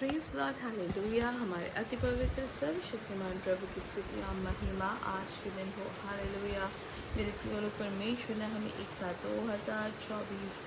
Praise Lord hallelujah. हमारे अति पवित्र सर्वशक्तिमान प्रभु की स्तुति और महिमा आज के दिन हो। हालेलुया। मेरे प्रिय लोग, परमेश्वर ने हमें एक साथ 2024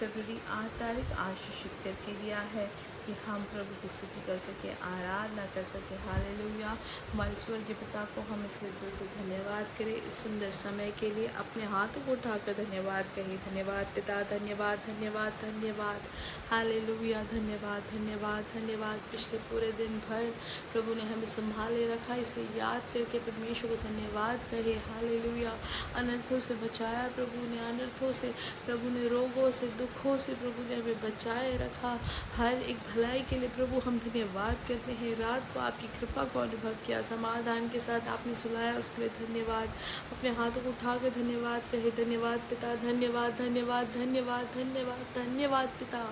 फरवरी 8 तारीख आशीषित करके दिया है कि हम प्रभु की स्तुति कर सके, आराधना कर सके। हालेलुया। हमारे स्वर्गीय पिता को हम इसलिए दिल से धन्यवाद करें इस सुंदर समय के लिए। अपने हाथों को उठाकर धन्यवाद कहें। धन्यवाद पिता, धन्यवाद धन्यवाद धन्यवाद। हालेलुया। धन्यवाद धन्यवाद धन्यवाद। पिछले पूरे दिन भर प्रभु ने हमें संभाले रखा, इसे याद करके परमेश्वर को धन्यवाद कहे। हालेलुया। अनर्थों से बचाया प्रभु ने, अनर्थों से प्रभु ने, रोगों से, दुखों से प्रभु ने हमें बचाए रखा। हर एक भलाई के लिए प्रभु हम धन्यवाद करते हैं। रात को आपकी कृपा को अनुभव किया, समाधान के साथ आपने सुलाया, उसके लिए धन्यवाद। अपने हाथों को उठाकर धन्यवाद कहे। धन्यवाद पिता, धन्यवाद धन्यवाद धन्यवाद धन्यवाद धन्यवाद पिता,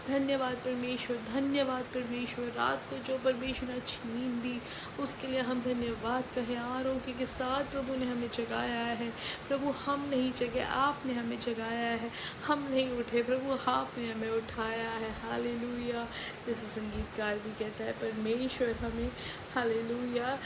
धन्यवाद परमेश्वर, धन्यवाद परमेश्वर। रात को जो परमेश्वर ने अच्छी नींद दी उसके लिए हम धन्यवाद कहें। आरोग्य के साथ प्रभु ने हमें जगाया है। प्रभु हम नहीं जगे, आपने हमें जगाया है। हम नहीं उठे प्रभु, आपने हमें उठाया है। हालेलुया। जैसे संगीतकार भी कहता है, परमेश्वर हमें, हालेलुया,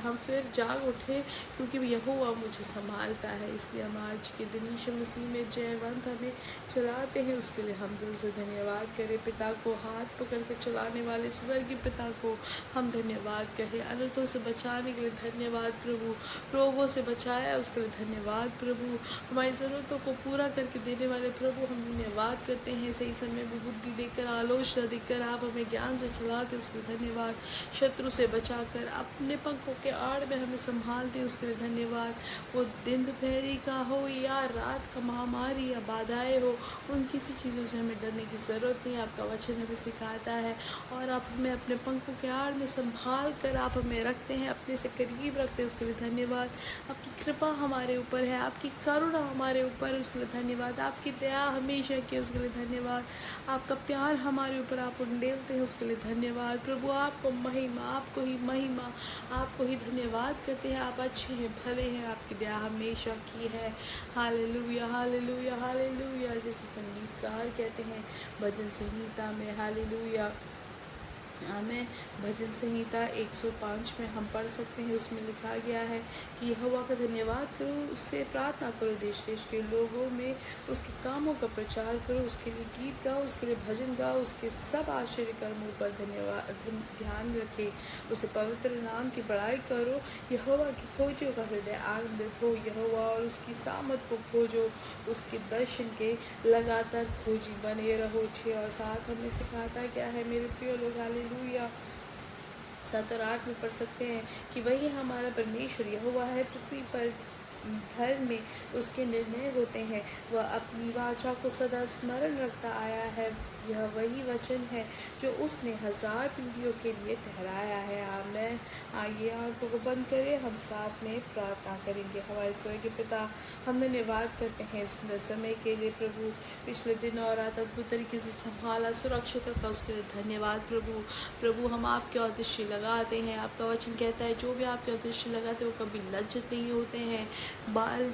हम फिर जाग उठे क्योंकि यहोवा मुझे संभालता है। इसलिए हम आज के दिन यीशु मसीह में जयवंत हमें चलाते हैं, उसके लिए हम दिल से धन्यवाद करें। पिता को हाथ पकड़ कर चलाने वाले स्वर्गीय पिता को हम धन्यवाद कहें। अनर्थों से बचाने के लिए धन्यवाद प्रभु, रोगों से बचाया उसके लिए धन्यवाद प्रभु, हमारी ज़रूरतों को पूरा करके देने वाले प्रभु हम धन्यवाद करते हैं। सही समय में बुद्धि देकर, आलोचना देकर आप हमें ज्ञान से चलाते उसके लिए धन्यवाद। शत्रु से बचाकर अपने पंखों के आड़ में हमें संभालते उसके लिए धन्यवाद। वो दिन दोपहरी का हो या रात का, महामारी या बाधाएं हो, उन किसी चीज़ों से हमें डरने की ज़रूरत नहीं। आपका वचन हमें सिखाता है और आप हमें अपने पंखों के आड़ में संभाल कर आप हमें रखते हैं, अपने से करीब रखते हैं, उसके लिए धन्यवाद। आपकी कृपा हमारे ऊपर है, आपकी करुणा हमारे ऊपर है, उसके लिए धन्यवाद। आपकी दया हमेशा की, उसके लिए धन्यवाद। आपका प्यार हमारे ऊपर आप उंडेलते हैं, उसके लिए धन्यवाद प्रभु। आपको महिमा, आपको ही महिमा, आपको ही धन्यवाद करते हैं। आप अच्छे हैं, भले हैं, आपकी दया हमेशा की है। Hallelujah hallelujah hallelujah. जैसे संगीतकार कहते हैं भजन संहिता में, हालेलुया, हमें भजन संहिता 105 में हम पढ़ सकते हैं। उसमें लिखा गया है कि यहोवा का धन्यवाद करो, उससे प्रार्थना करो, देश देश के लोगों में उसके कामों का प्रचार करो, उसके लिए गीत गाओ, उसके लिए भजन गाओ, उसके सब आश्चर्य कर्मों पर ध्यान रखे, उसे पवित्र नाम की बड़ाई करो। यहोवा की खोजों का हृदय आनंदित हो, यहोवा और उसकी सामत को खोजो, उसके दर्शन के लगातार खोजी बने रहो। 6 और 7 हमें सिखाता क्या है मेरे प्रिय लोग। हालेलुया। 7 और 8 में पढ़ सकते हैं कि वही हमारा परमेश्वर यहोवा है, पृथ्वी पर भर में उसके निर्णय होते हैं। वह अपनी वाचा को सदा स्मरण रखता आया है। यह वही वचन है जो उसने 1000 पीढ़ियों के लिए ठहराया है। आमीन। आइए आंखों को बंद करें, हम साथ में प्रार्थना करेंगे। हमारे स्वर्गीय पिता, हम धन्यवाद करते हैं इस सुंदर समय के लिए प्रभु। पिछले दिन और रात अद्भुत तरीके से संभाला, सुरक्षित रखा, उसके लिए धन्यवाद प्रभु। प्रभु हम आपके और दृष्टि लगाते हैं। आपका वचन कहता है जो भी आपके और दृष्टि लगाते हैं वो कभी लज्जित नहीं होते हैं। बाल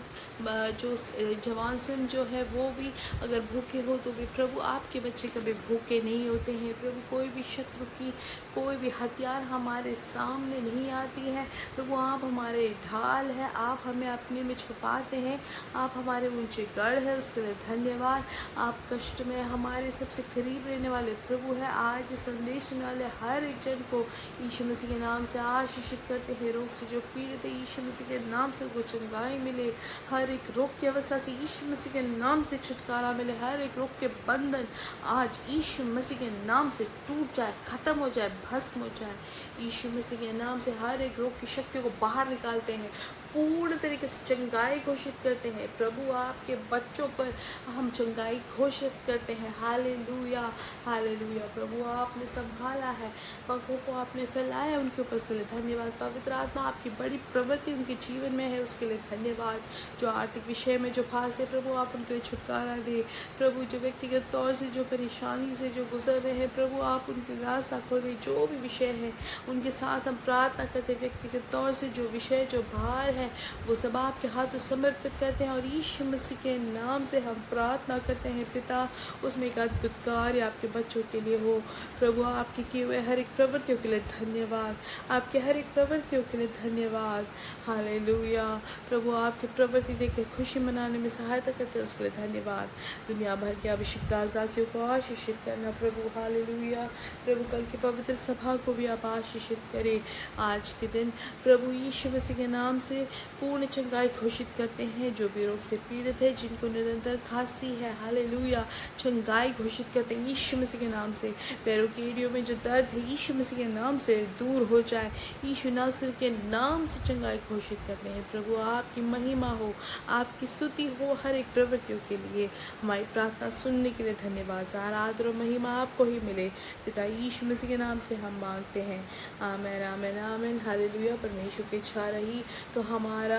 जो जवान सिंह जो है वो भी अगर भूखे हो तो भी प्रभु आपके बच्चे कभी भूखे नहीं होते हैं। प्रभु कोई भी शत्रु की कोई भी हथियार हमारे सामने नहीं आती है। प्रभु आप हमारे ढाल है, आप हमें अपने में छुपाते हैं, आप हमारे ऊंचे गढ़ है, उसके लिए धन्यवाद। आप कष्ट में हमारे सबसे करीब रहने वाले प्रभु है। आज संदेश सुनने वाले हर एक जन को यीशु मसीह के नाम से आशीषित करते हैं। रोग से जो पीड़ित है यीशु मसीह के नाम से उनको चंगाई मिले। हर एक रोग की अवस्था से यीशु मसीह के नाम से छुटकारा मिले। हर एक रोग के बंधन आज यीशु मसीह के नाम से टूट जाए, खत्म हो जाए, भस्म हो जाए। यीशु मसीह के नाम से हर एक रोग की शक्तियों को बाहर निकालते हैं, पूर्ण तरीके से चंगाई घोषित करते हैं। प्रभु आपके बच्चों पर हम चंगाई घोषित करते हैं। Hallelujah hallelujah. प्रभु आपने संभाला है, पंखों को आपने फैलाया उनके ऊपर, उसके लिए धन्यवाद। पवित्र आत्मा आपकी बड़ी प्रवृत्ति उनके जीवन में है, उसके लिए धन्यवाद। जो आर्थिक विषय में जो फांस है प्रभु आप उनके लिए छुटकारा दे। प्रभु जो व्यक्तिगत तौर से जो परेशानी से जो गुजर रहे हैं प्रभु आप उनके रास्ता खोले। जो भी विषय है उनके साथ हम प्रार्थना करते, व्यक्तिगत तौर से जो विषय जो भार है है वो सब आपके हाथों समर्पित करते हैं और यीशु मसीह के नाम से हम प्रार्थना करते हैं पिता, उसमें एक अद्भुत कार्य आपके बच्चों के लिए हो। प्रभु आपके किए हुए हर एक प्रवृत्तियों के लिए धन्यवाद, आपके हर एक प्रवृत्तियों के लिए धन्यवाद। हालेलुया। प्रभु आपकी प्रवृत्ति देकर खुशी मनाने में सहायता करते हैं, उसके लिए धन्यवाद। दुनिया भर के अभिषिक्त दासदासियों को आशीषित करना प्रभु। हालेलुया। प्रभु कल की पवित्र सभा को भी आप आशीषित करें। आज के दिन प्रभु यीशु मसीह के नाम से पूर्ण चंगाई घोषित करते हैं। जो भी रोग से पीड़ित है, जिनको निरंतर खांसी है, हालेलुया, चंगाई घोषित करते हैं यीशु मसीह के नाम से। पैरों की एड़ियों में जो दर्द है यीशु मसीह के नाम से दूर हो जाए, यीशु नासर के नाम से चंगाई घोषित करते हैं। प्रभु आपकी महिमा हो, आपकी स्तुति हो हर एक प्रवृत्तियों के लिए। हमारी प्रार्थना सुनने के लिए धन्यवाद। सारा आदर और महिमा आपको ही मिले, पिता यीशु मसीह के नाम से हम मांगते हैं। आमेन आमेन आमेन। हालेलुया। परमेश्वर की इच्छा रही तो हमारा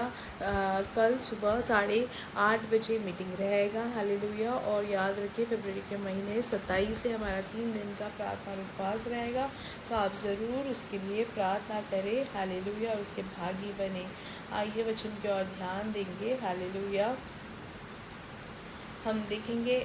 कल सुबह 8:30 बजे मीटिंग रहेगा। हालेलुया। और याद रखिए फरवरी के महीने 27 से हमारा 3 दिन का प्रार्थना उपवास रहेगा, तो आप ज़रूर उसके लिए प्रार्थना करें। हालेलुया। और उसके भागी बने। आइए वचन की ओर ध्यान देंगे। हालेलुया। हम देखेंगे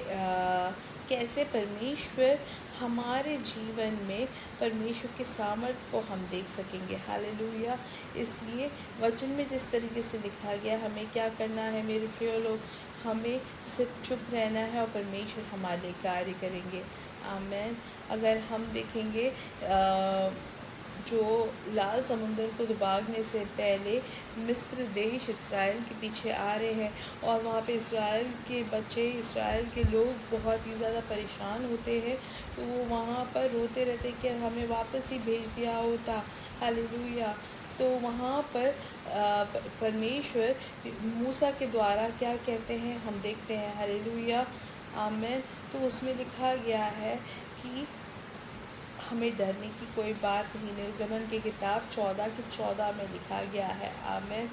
कैसे परमेश्वर हमारे जीवन में परमेश्वर के सामर्थ्य को हम देख सकेंगे। हालेलुया। इसलिए वचन में जिस तरीके से लिखा गया, हमें क्या करना है मेरे प्रिय लोग, हमें सिर्फ चुप रहना है और परमेश्वर हमारे लिए कार्य करेंगे। आमेन। अगर हम देखेंगे जो लाल समुंदर को दुबागने से पहले मिस्र देश इसराइल के पीछे आ रहे हैं और वहाँ पे इसराइल के बच्चे, इसराइल के लोग बहुत ही ज़्यादा परेशान होते हैं, तो वो वहाँ पर रोते रहते कि हमें वापस ही भेज दिया होता। हालेलुया। तो वहाँ पर परमेश्वर मूसा के द्वारा क्या कहते हैं हम देखते हैं। हालेलुया। आमेन। तो उसमें लिखा गया है कि हमें डरने की कोई बात नहीं। निर्गमन की किताब 14:14 में लिखा गया है, आमेन,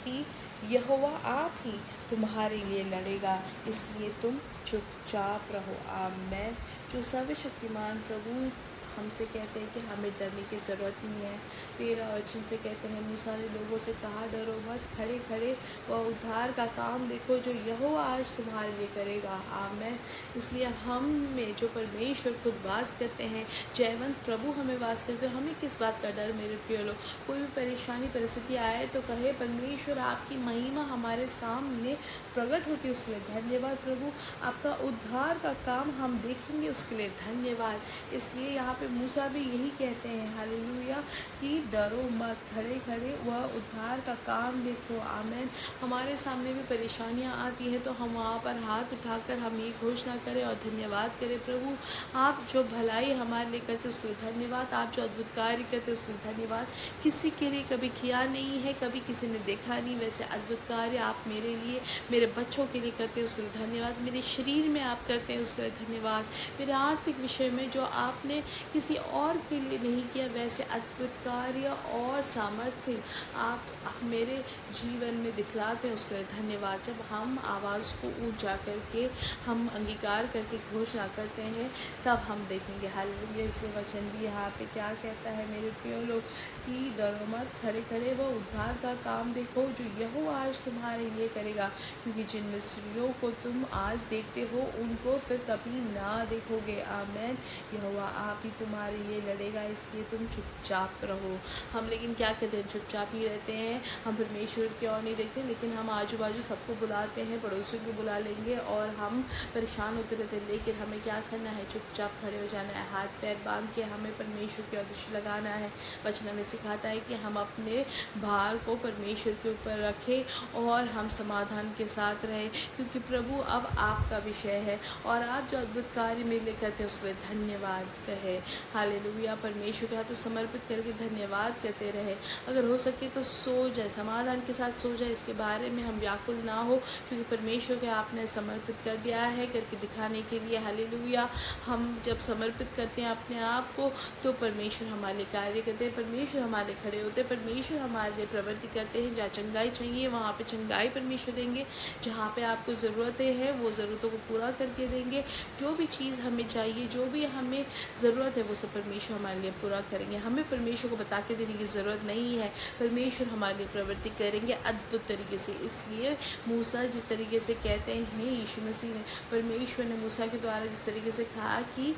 कि यहोवा आप ही तुम्हारे लिए लड़ेगा, इसलिए तुम चुपचाप रहो। आमेन। जो सर्वशक्तिमान प्रभु हमसे कहते हैं कि हमें डरने की ज़रूरत नहीं है। 13 वचन से कहते हैं मूसा ने लोगों से कहा, डरो मत, खड़े खड़े वह उद्धार का काम देखो जो यहोवा आज तुम्हारे लिए करेगा। आमेन। इसलिए हम में जो परमेश्वर खुद वास करते हैं, जयवंत प्रभु हमें वास करते हैं, हमें किस बात का डर मेरे प्रिय लोग। कोई भी परेशानी परिस्थिति आए तो कहे परमेश्वर आपकी महिमा हमारे सामने प्रकट होती है, उसके लिए धन्यवाद प्रभु। आपका उद्धार का काम हम देखेंगे, उसके लिए धन्यवाद। इसलिए यहाँ पे मूसा भी यही कहते हैं, हालेलुया, कि डरो मत, खड़े खड़े वह उद्धार का काम देखो। आमेन। हमारे सामने भी परेशानियाँ आती हैं तो हम वहाँ पर हाथ उठाकर हम ये घोषणा करें और धन्यवाद करें, प्रभु आप जो भलाई हमारे लिए करते उसके लिए धन्यवाद, आप जो अद्भुत कार्य करते उसके लिए धन्यवाद। किसी के लिए कभी किया नहीं है, कभी किसी ने देखा नहीं, वैसे अद्भुत कार्य आप मेरे लिए, मेरे बच्चों के लिए करते हैं उसके लिए धन्यवाद। मेरे शरीर में आप करते हैं उसके लिए धन्यवाद। मेरे आर्थिक विषय में जो आपने किसी और के लिए नहीं किया, वैसे अद्भुत कार्य और सामर्थ्य आप मेरे जीवन में दिखलाते हैं उसके लिए धन्यवाद। जब हम आवाज़ को ऊंचा करके हम अंगीकार करके घोषणा करते हैं तब हम देखेंगे। हालेलुया। इसलिए वचन भी यहाँ पे क्या कहता है मेरे प्रिय लोग, कि डरो मत, खड़े खड़े वो उद्धार का काम देखो जो यहोवा आज तुम्हारे लिए करेगा, क्योंकि जिन मिस्रियों को तुम आज देखते हो उनको फिर कभी ना देखोगे। आमेन। यहोवा आप ही तुम्हारे लिए लड़ेगा, इसलिए तुम चुपचाप रहो। हम लेकिन क्या कहते हैं, चुपचाप ही रहते हैं। हम परमेश्वर की ओर नहीं देखते, लेकिन हम आजू बाजू सबको बुलाते हैं, पड़ोसियों को बुला लेंगे और हम परेशान होते रहते हैं। लेकिन हमें क्या करना है, चुपचाप खड़े हो जाना है, हाथ पैर बांध के हमें परमेश्वर की ओर दृष्टि लगाना है। वचन में सिखाता है कि हम अपने भार को परमेश्वर के ऊपर रखें और हम समाधान के साथ रहें, क्योंकि प्रभु अब आपका विषय है और आप जो अद्भुत कार्य मेरे लिए करते हैं उसके लिए धन्यवाद कहे। हालेलुया। परमेश्वर के हाथ समर्पित करके धन्यवाद करते रहे। अगर हो सके तो सो जाए, समाधान के साथ सो जाए, इसके बारे में हम व्याकुल ना हो, क्योंकि परमेश्वर के आपने समर्पित कर दिया है करके दिखाने के लिए। हालेलुया। हम जब समर्पित करते हैं अपने आप को तो परमेश्वर हमारे लिए कार्य करते हैं, परमेश्वर हमारे लिए खड़े होते हैं, परमेश्वर हमारे लिए प्रवृत्ति करते हैं। जहाँ चंगाई चाहिए वहाँ पे चंगाई परमेश्वर देंगे, जहाँ पे आपको ज़रूरतें हैं वो ज़रूरतों को पूरा करके देंगे। जो भी चीज़ हमें चाहिए, जो भी हमें ज़रूरत है है वो सब परमेश्वर हमारे लिए पूरा करेंगे। हमें परमेश्वर को बता के देने की ज़रूरत नहीं है, परमेश्वर हमारे लिए प्रवृत्ति करेंगे अद्भुत तरीके से। इसलिए मूसा जिस तरीके से कहते हैं, यीशु मसीह ने, परमेश्वर ने मूसा के द्वारा जिस तरीके से कहा कि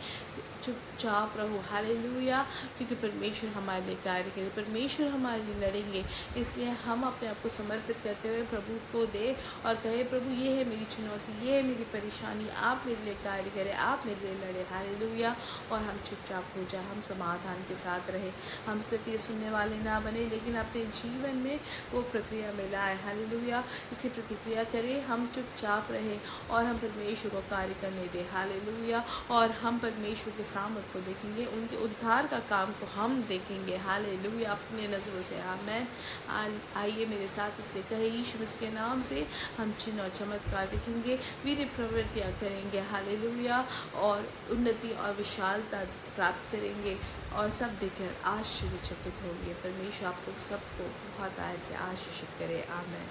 चुपचाप रहो, हालेलुया, क्योंकि परमेश्वर हमारे लिए कार्य करे, परमेश्वर हमारे लिए लड़ेंगे। इसलिए हम अपने आप को समर्पित करते हुए प्रभु को दे और कहे, प्रभु ये है मेरी चुनौती, ये है मेरी परेशानी, आप मेरे लिए कार्य करें, आप मेरे लिए लड़े, हालेलुया। और हम चुपचाप हो जाए, हम समाधान के साथ रहे, हम सिर्फ ये सुनने वाले ना बने लेकिन अपने जीवन में वो प्रक्रिया में लाए, हालेलुया, इसकी प्रतिक्रिया करें, हम चुपचाप रहे और हम परमेश्वर को कार्य करने दें, हालेलुया। और हम परमेश्वर के सामर्थ को देखेंगे, उनके उद्धार का काम को हम देखेंगे, हालेलुया, अपने नज़रों से। आमेन। आइए मेरे साथ इसलिए कहे, यीशु मसीह के नाम से हम चिन्ह और चमत्कार देखेंगे, वीर प्रवृत्तियाँ करेंगे, हालेलुया, और उन्नति और विशालता प्राप्त करेंगे और सब देखकर आश्चर्यचकित होंगे। परमेश्वर आप लोग सबको बहुत आयत से आशीषित करे। आमेन।